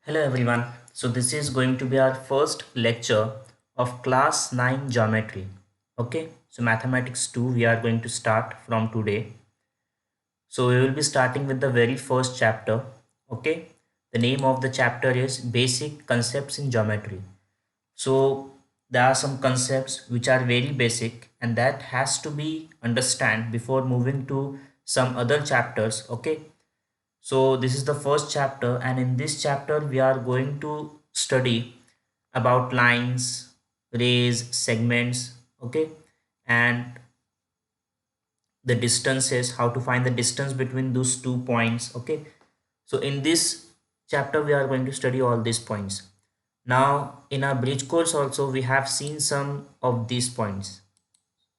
Hello everyone. So this is going to be our first lecture of class 9 geometry. Okay. So mathematics 2 we are going to start from today. So we will be starting with the very first chapter. Okay. The name of the chapter is Basic Concepts in Geometry. So there are some concepts which are very basic and that has to be understand before moving to some other chapters. Okay. So this is the first chapter, and in this chapter we are going to study about lines, rays, segments, okay, and the distances, how to find the distance between those 2 points, okay. So in this chapter we are going to study all these points. Now in our bridge course also we have seen some of these points,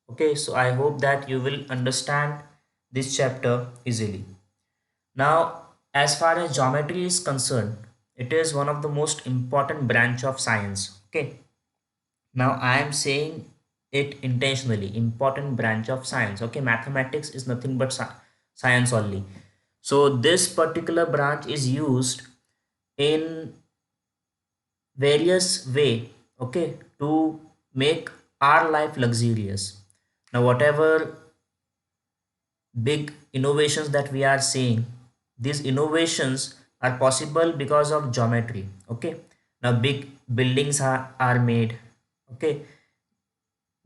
okay. So I hope that you will understand this chapter easily. Now, as far as geometry is concerned, it is one of the most important branch of science. Okay. Now, I am saying it intentionally, important branch of science. Okay. Mathematics is nothing but science only. So, this particular branch is used in various way, okay, to make our life luxurious. Now, whatever big innovations that we are seeing, these innovations are possible because of geometry. Okay. Now big buildings are made. Okay.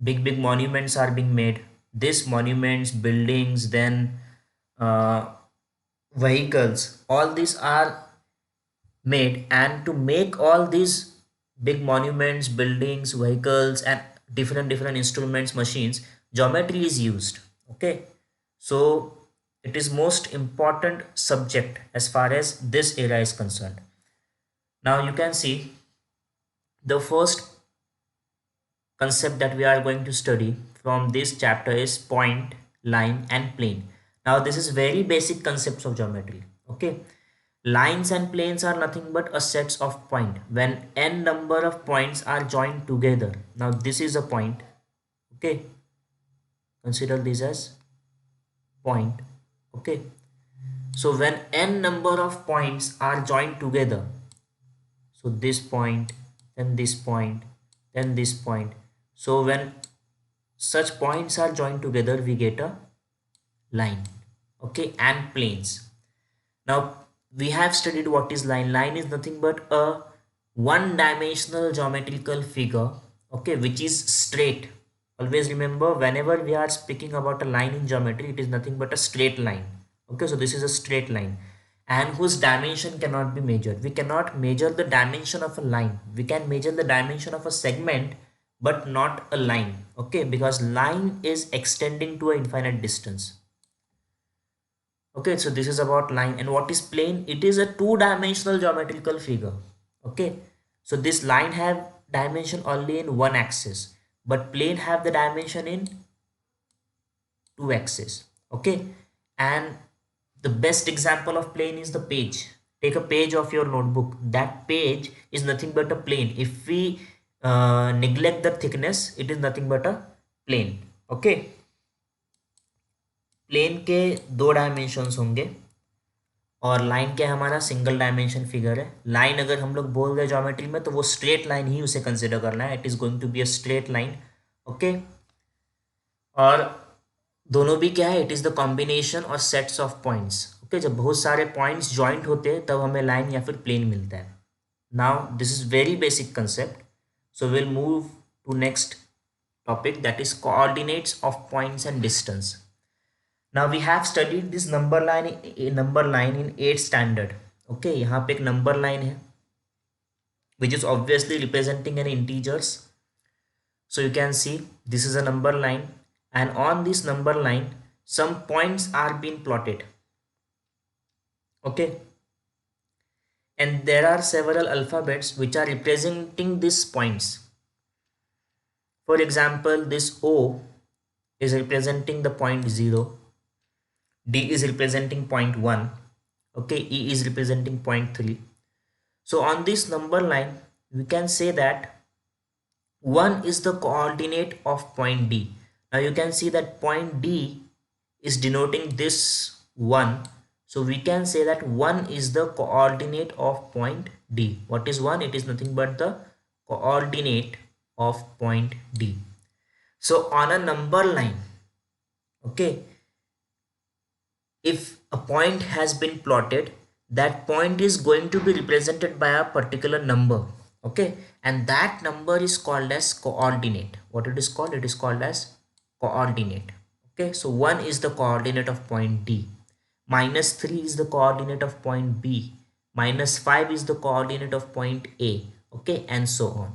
Big monuments are being made. These monuments, buildings, then uh, vehicles, all these are made, and to make all these big monuments, buildings, vehicles, and different instruments, machines, geometry is used. Okay. So it is most important subject as far as this era is concerned. Now you can see the first concept that we are going to study from this chapter is point, line, and plane. Now this is very basic concepts of geometry. Okay. Lines and planes are nothing but a sets of point when n number of points are joined together. Now this is a point. Okay. Consider this as point. Okay. So when n number of points are joined together, so this point, then this point, then this point. So when such points are joined together, we get a line. Okay, and planes. Now we have studied what is line. Line is nothing but a one-dimensional geometrical figure, okay, which is straight. Always remember, whenever we are speaking about a line in geometry, it is nothing but a straight line. Okay, so this is a straight line and whose dimension cannot be measured. We cannot measure the dimension of a line. We can measure the dimension of a segment, but not a line. Okay, because line is extending to an infinite distance. Okay, so this is about line. And what is plane? It is a two-dimensional geometrical figure. Okay, so this line have dimension only in one axis, but plane have the dimension in two axes. Okay, and the best example of plane is the page. Take a page of your notebook. That page is nothing but a plane. If we neglect the thickness, it is nothing but a plane. Okay, plane के दो dimensions होंगे और line क्या है, हमारा single dimension figure है. Line अगर हम लोग बोल रहे ज्योमेट्री में तो वो स्ट्रेट लाइन ही उसे कंसिडर करना है. It is going to be a straight line. Okay, और दोनों भी क्या है, इट इज द कॉम्बिनेशन और सेट्स ऑफ पॉइंट्स. ओके, जब बहुत सारे पॉइंट्स ज्वाइंट होते हैं तब हमें लाइन या फिर प्लेन मिलता है. Now this is very basic concept. So will move to next topic, that is coordinates of points and distance. Now we have studied this number line in 8th standard. Okay, यहाँ पे एक number line है which is obviously representing an integers. So you can see this is a number line, and on this number line some points are being plotted. Okay, and there are several alphabets which are representing these points. For example, this O is representing the point 0. D is representing point 1. Okay, E is representing point 3. So on this number line, we can say that 1 is the coordinate of point D. Now you can see that point D is denoting this 1. So we can say that 1 is the coordinate of point D. What is 1? It is nothing but the coordinate of point D. So on a number line, okay, if a point has been plotted, that point is going to be represented by a particular number, okay, and that number is called as coordinate. What it is called? It is called as coordinate. Okay, so 1 is the coordinate of point D, minus 3 is the coordinate of point B, minus 5 is the coordinate of point A, okay, and so on.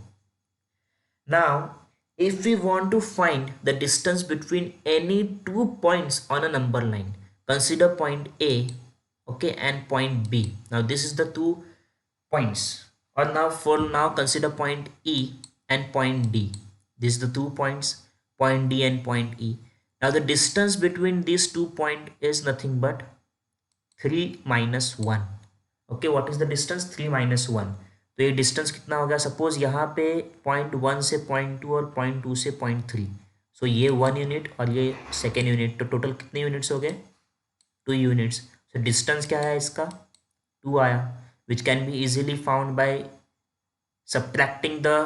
Now if we want to find the distance between any two points on a number line, consider point A, okay, and point B. Now this is the two points, or now for now consider point E and point D. These are the 2 points, point D and point E. Now the distance between these 2 points is nothing but 3 minus 1. Okay, what is the distance? 3 minus 1. तो ये distance कितना हो गया? Suppose यहाँ पे point 1 से point 2 और point 2 से पॉइंट 3. सो ये 1 यूनिट और ये सेकेंड यूनिट, तो टोटल कितने यूनिट्स हो गए? 2 यूनिट्स. सो डिस्टेंस क्या है इसका? 2 आया, which can be easily found by subtracting the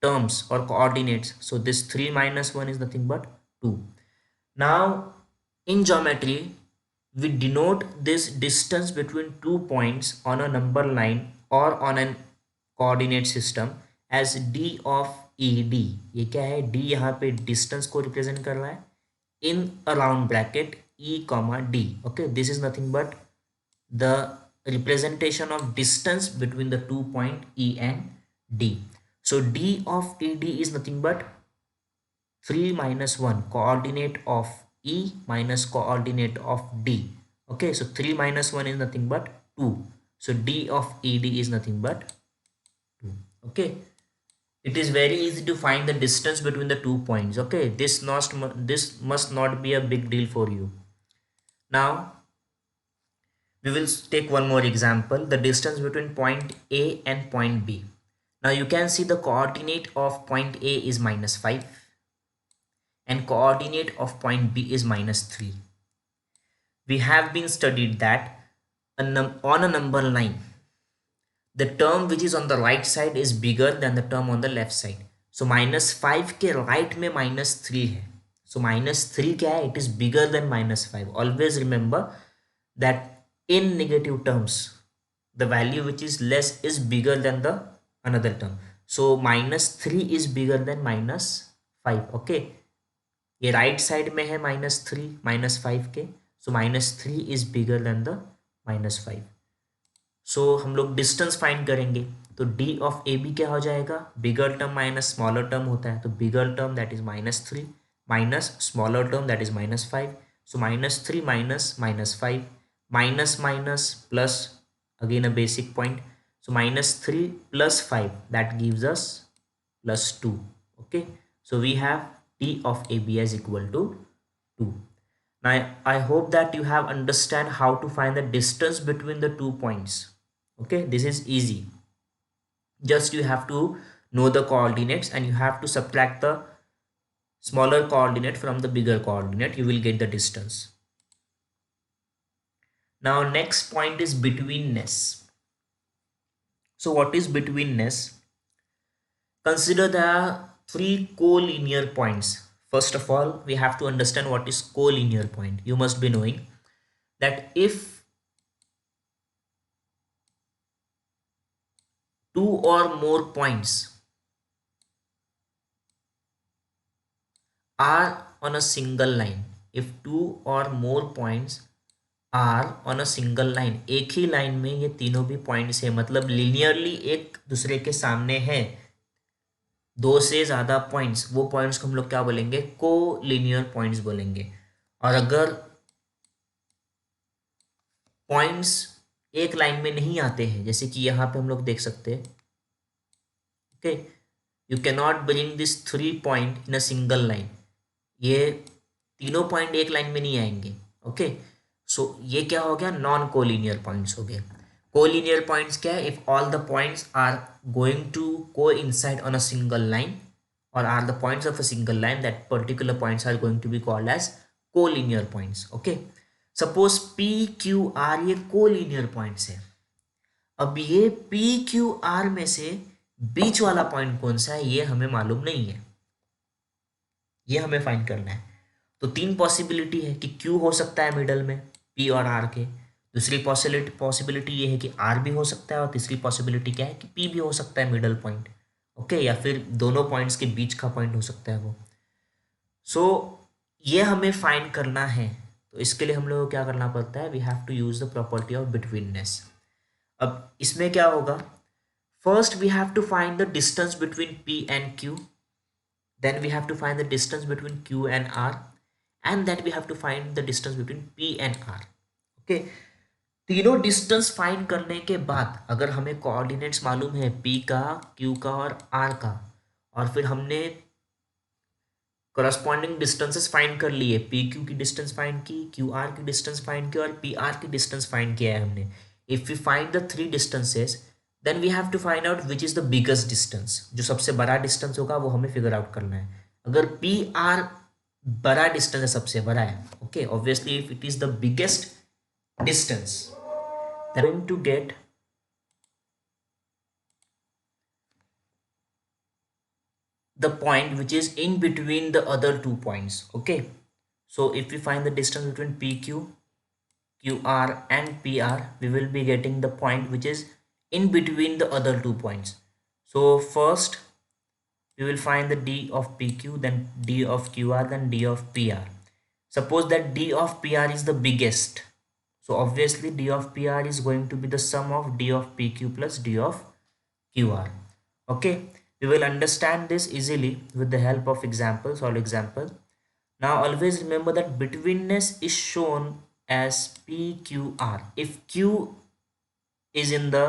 terms or coordinates. So this 3 minus 1 is nothing but 2. Now in geometry we denote this distance between 2 points on a number line or on an coordinate system as d of ED. ये क्या है? d यहाँ पे distance को represent कर रहा है in a round bracket E comma D. Okay, this is nothing but the representation of distance between the 2 point E and D. So d of ED is nothing but 3 minus 1 coordinate of E minus coordinate of D. Okay, so 3 minus 1 is nothing but 2. So d of ED is nothing but 2. Okay, it is very easy to find the distance between the 2 points. Okay, this must not be a big deal for you. Now we will take one more example, the distance between point A and point B. Now you can see the coordinate of point A is minus 5 and coordinate of point B is minus 3. We have been studied that on a number line, the term which is on the right side is bigger than the term on the left side. So minus 5 के right में minus 3 है. So minus 3 क्या है? It is bigger than minus 5. Always remember that in negative terms, the value which is less is bigger than the another term. So minus 3 is bigger than minus 5. Okay, ये right side में है minus 3 minus 5 के. So minus 3 is bigger than the minus 5. So हम लोग distance find करेंगे, तो d of A B क्या हो जाएगा? Bigger term minus smaller term होता है, तो bigger term that is minus 3 minus smaller term that is minus 5. So minus 3 minus minus 5 minus minus plus, again a basic point. So minus 3 plus 5 that gives us plus 2. Okay, so we have d of AB as equal to 2. Now I hope that you have understand how to find the distance between the 2 points. Okay, this is easy. Just you have to know the coordinates and you have to subtract the smaller coordinate from the bigger coordinate. You will get the distance. Now next point is betweenness. So what is betweenness? Consider the 3 collinear points. First of all, we have to understand what is collinear point. You must be knowing that if 2 or more points are on a single line, if 2 or more points are on a single line, एक ही line में ये तीनों भी points है, मतलब linearly एक दूसरे के सामने है, 2 से ज़्यादा पॉइंट्स, वो पॉइंट्स को हम लोग क्या बोलेंगे? को लिनियर पॉइंट्स बोलेंगे. और अगर पॉइंट्स एक लाइन में नहीं आते हैं, जैसे कि यहाँ पे हम लोग देख सकते हैं, okay, you can not bring this 3 point in a single line. ये तीनों पॉइंट एक लाइन में नहीं आएंगे. ओके, सो ये क्या हो गया? नॉन कोलिनियर पॉइंट्स हो गए. कोलिनियर पॉइंट्स क्या है? If all the points are going to coincide on a single line or are the points of a single line, that particular points are going to be called as collinear points. Okay, suppose P Q R ये collinear points है। अब ये P Q R में से बीच वाला point कौन सा है ये हमें मालूम नहीं है, ये हमें फाइंड करना है। तो तीन पॉसिबिलिटी है कि क्यू हो सकता है मिडल में पी और आर के, दूसरी पॉसिबिलिटी ये है कि आर भी हो सकता है, और तीसरी पॉसिबिलिटी क्या है कि पी भी हो सकता है मिडल पॉइंट। ओके, या फिर दोनों पॉइंट्स के बीच का पॉइंट हो सकता है वो। सो ये हमें फाइंड करना है, तो इसके लिए हम लोग को क्या करना पड़ता है, we have to use the property of betweenness. अब इसमें क्या होगा, first we have to find the distance between P and Q, then we have to find the distance between q and r, and then we have to find the distance between p and r. okay, तीनों distance find करने के बाद अगर हमें coordinates मालूम है p का, q का और r का, और फिर हमने करस्पॉन्डिंग डिस्टेंसेस फाइंड कर लिए, पी क्यू की डिस्टेंस फाइंड की, क्यू आर की डिस्टेंस फाइंड की, और पी आर की डिस्टेंस फाइंड किया है हमने। If we find the three distances then we have to find out which is the biggest distance, जो सबसे बड़ा डिस्टेंस होगा वो हमें फिगर आउट करना है। अगर पी आर बड़ा डिस्टेंस है, सबसे बड़ा है, okay, obviously if it is the biggest distance then to get the point which is in between the other two points. Okay, so if we find the distance between pq, qr and pr, we will be getting the point which is in between the other two points. So first we will find the d of pq, then d of qr, then d of pr. Suppose that d of pr is the biggest, so obviously d of pr is going to be the sum of d of pq plus d of qr. Okay, we will understand this easily with the help of example, solve example. Now always remember that betweenness is shown as pqr if q is in the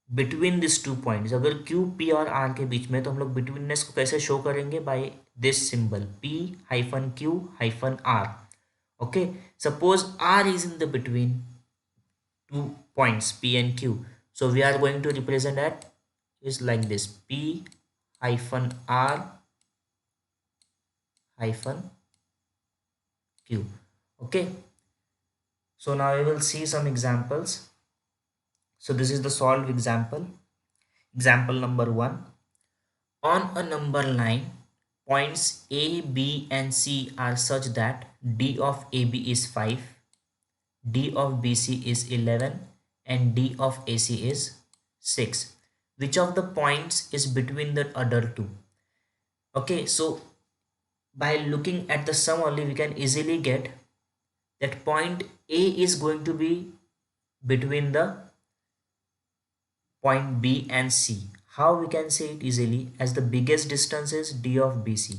between these two points। अगर q p और r के बीच में, तो हम लोग betweenness को कैसे show करेंगे, by this symbol p hyphen q hyphen r। okay, suppose r is in the between two points p and q, so we are going to represent that is like this, p hyphen r hyphen q. Okay, so now we will see some examples. So this is the solved example. Example number 1. On a number line, points a, b and c are such that d of ab is 5, d of bc is 11 and d of ac is 6. Which of the points is between the other two? Okay, so by looking at the sum only we can easily get that point a is going to be between the point b and c. How we can say it easily, as the biggest distance is d of bc.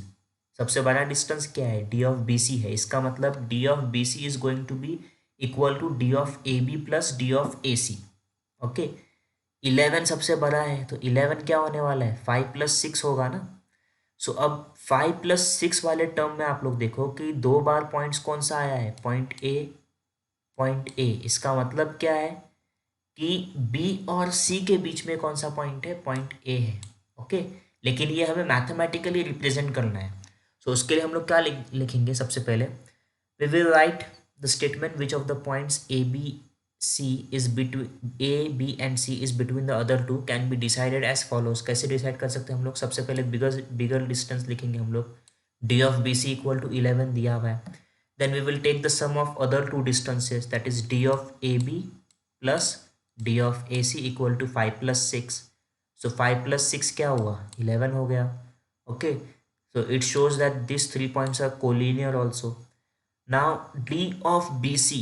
सबसे बड़ा distance क्या है, d of bc है। इसका मतलब d of bc is going to be equal to d of ab plus d of ac. Okay, 11 सबसे बड़ा है, तो 11 क्या होने वाला है, 5 प्लस 6 होगा ना। सो अब 5 प्लस 6 वाले टर्म में आप लोग देखो कि दो बार पॉइंट्स कौन सा आया है, पॉइंट ए, पॉइंट ए। इसका मतलब क्या है कि बी और सी के बीच में कौन सा पॉइंट है, पॉइंट ए है। ओके, लेकिन ये हमें मैथमेटिकली रिप्रेजेंट करना है। सो उसके लिए हम लोग क्या लिखेंगे, सबसे पहले we will write the statement which of the points A B C is between A B and C is between the other two can be decided as follows. कैसे डिसाइड कर सकते हैं हम लोग, सबसे पहले बिगर डिस्टेंस लिखेंगे हम लोग, D of B C equal to 11 दिया हुआ है। Then we will take the sum of other two distances, that is D of A B plus D of A C equal to 5 plus 6। So 5 plus 6 क्या हुआ, 11 हो गया। Okay, so it shows that these 3 points are collinear also. Now d of bc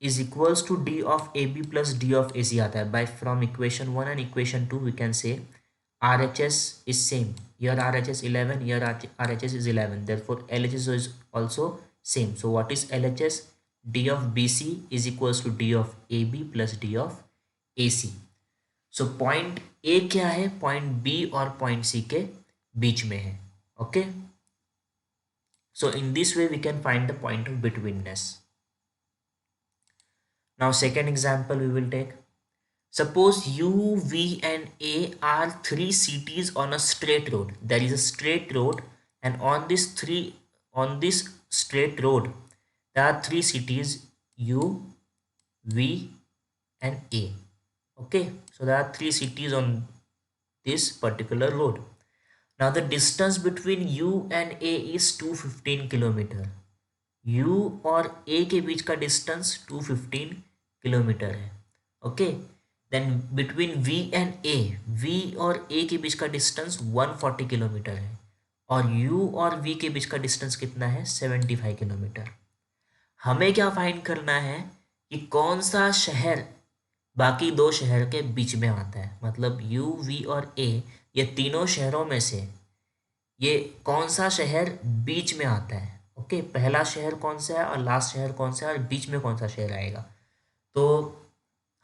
is equals to d of ab plus d of ac आता है। By from equation 1 and equation 2 we can say RHS is same, here RHS 11, here RHS is 11, therefore LHS is also same. So what is LHS, d of bc is equals to d of ab plus d of ac. So point a क्या है, point b और point c के बीच में है। Okay, so in this way we can find the point of betweenness. Now second example we will take, suppose u, v and a are three cities on a straight road. There is a straight road, and on this straight road there are three cities U, V and A. Okay, so there are three cities on this particular road. Now the distance between U and A is 215 kilometre. U और A के बीच का distance 215 kilometre है. Okay, then between V and A, V और A के बीच का distance 140 kilometre है और U और V के बीच का डिस्टेंस कितना है 75 किलोमीटर. हमें क्या फाइंड करना है कि कौन सा शहर बाकी दो शहर के बीच में आता है. मतलब U, V और A, ये तीनों शहरों में से ये कौन सा शहर बीच में आता है. ओके, पहला शहर कौन सा है और लास्ट शहर कौन सा है और बीच में कौन सा शहर आएगा. तो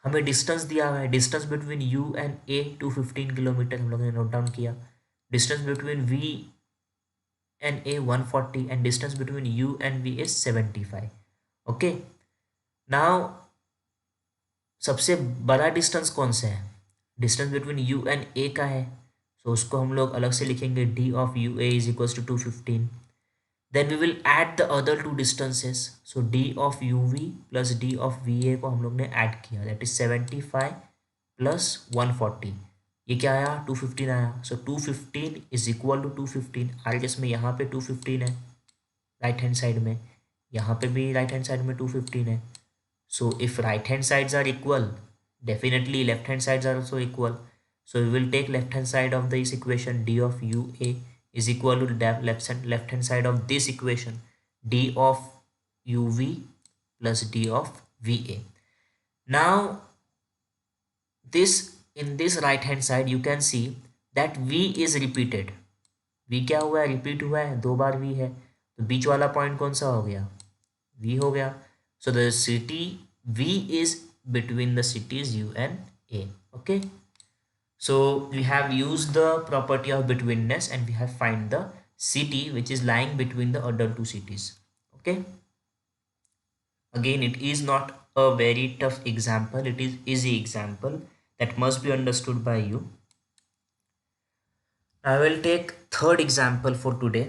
हमें डिस्टेंस दिया हुआ है. Distance between U and A 215 kilometre हम लोग ने नोट डाउन किया. Distance between V and A 140 and distance between U and V is 75. Okay, now सबसे बड़ा डिस्टेंस कौन सा है. Distance between U and A का है, तो उसको हम लोग अलग से लिखेंगे D of U A is equals to 215. Then we will add the other two distances. So d of uv plus d of va को हम लोग ने ऐड किया, that is 75 plus 140. ये क्या आया 215 आया. So 215 is equal to 215. RS में यहाँ पे 215 है राइट हैंड साइड में, यहाँ पे भी राइट हैंड साइड में 215 है. So if right hand sides are equal, definitely left hand sides are also equal. So we will take left hand side of this equation d of ua is equal to left hand side of this equation d of uv plus d of va. Now this in this right hand side you can see that v is repeated. v क्या हुआ है, repeat हुआ है, दो बार v है, तो बीच वाला point कौन सा हो गया, v हो गया. So the city v is between the cities u and a. Okay, so we have used the property of betweenness and we have find the city which is lying between the other two cities. Okay, again it is not a very tough example, it is easy example that must be understood by you. I will take third example for today.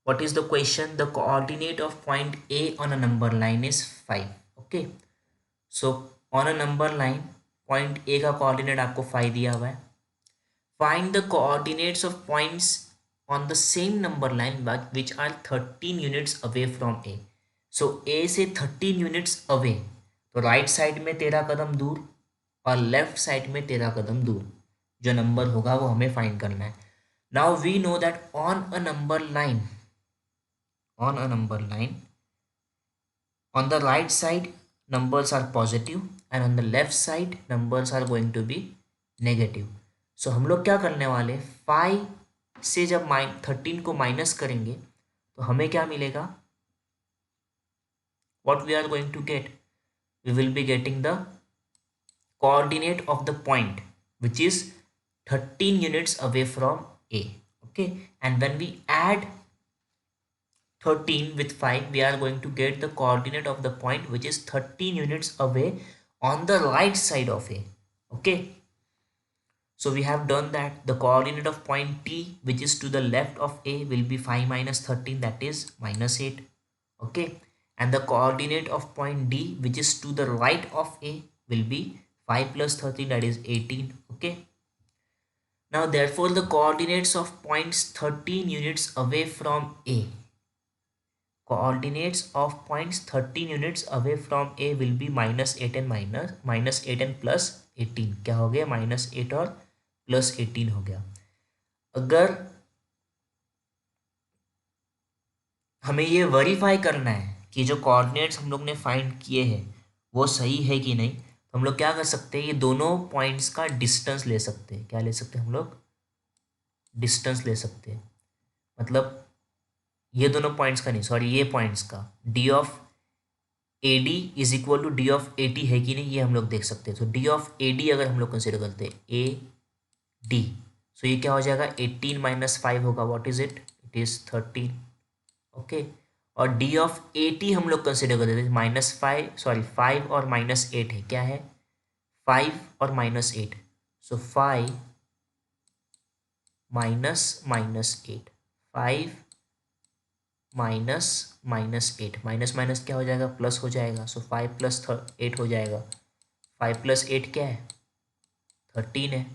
What is the question? The coordinate of point A on a number line is 5. Okay, so on a number line point A का coordinate आपको 5 दिया हुआ है. Find the coordinates of points on the same number line which are 13 units away from A. So A से 13 units away, तो right side में 13 कदम दूर और लेफ्ट साइड में 13 कदम दूर जो नंबर होगा वो हमें फाइंड करना है. Now we know that on a number line on the right side numbers are positive and on the left side numbers are going to be negative. So हम लोग क्या करने वाले, 5 से जब 13 को माइनस करेंगे तो हमें क्या मिलेगा, what we are going to get, we will be getting the coordinate of the point which is 13 units away from A. Okay, and when we add 13 with 5 we are going to get the coordinate of the point which is 13 units away on the right side of A. Okay, so we have done that. The coordinate of point T which is to the left of A will be 5 minus 13, that is minus 8. Okay, and the coordinate of point D which is to the right of A will be 5 plus 13, that is 18. Okay, now therefore the coordinates of points 13 units away from A, coordinates of points 13 units away from A will be minus 8 and minus 8 and plus 18. क्या हो गया, minus 8 और plus 18 हो गया. अगर हमें ये verify करना है कि जो कोऑर्डिनेट्स हम लोग ने फाइंड किए हैं वो सही है कि नहीं, तो हम लोग क्या कर सकते हैं, ये दोनों पॉइंट्स का डिस्टेंस ले सकते हैं. क्या ले सकते हैं हम लोग, डिस्टेंस ले सकते हैं. मतलब ये दोनों पॉइंट्स का नहीं, सॉरी ये पॉइंट्स का D of A D is equal to D of A T है कि नहीं, ये हम लोग देख सकते हैं. तो डी ऑफ ए डी अगर हम लोग कंसिडर करते हैं ए डी, सो ये क्या हो जाएगा, 18 माइनस 5 होगा, what is it, it is 13. Okay, और डी ऑफ ए टी हम लोग कंसिडर करते हैं -5, सॉरी 5 और -8 है, क्या है 5 और -8, so 5 minus -8, 5 minus minus eight, minus minus क्या हो जाएगा, प्लस हो जाएगा, सो 5 + 8 हो जाएगा। 5 + 8 क्या है, 13 है।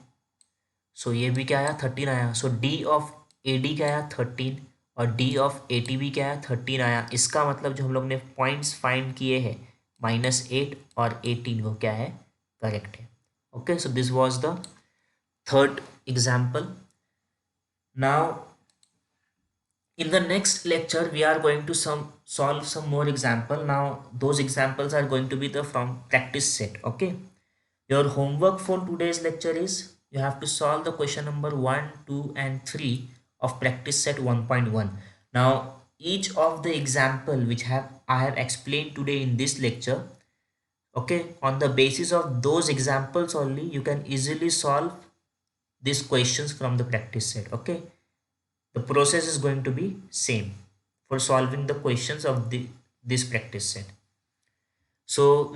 सो ये भी क्या आया, 13 आया। सो डी ऑफ ए डी क्या आया, 13, और डी ऑफ ए टी भी क्या आया, 13 आया। इसका मतलब जो हम लोग ने पॉइंट्स फाइंड किए हैं, -8 और 18, वो क्या है, करेक्ट है। Okay, so this was the third example. Now in the next lecture we are going to solve some more example. Now those examples are going to be the from practice set. Okay, your homework for today's lecture is you have to solve the question number 1, 2 and 3 of practice set 1.1. Now each of the example which have I have explained today in this lecture, okay, on the basis of those examples only you can easily solve these questions from the practice set. Okay, the process is going to be same for solving the questions of this practice set. So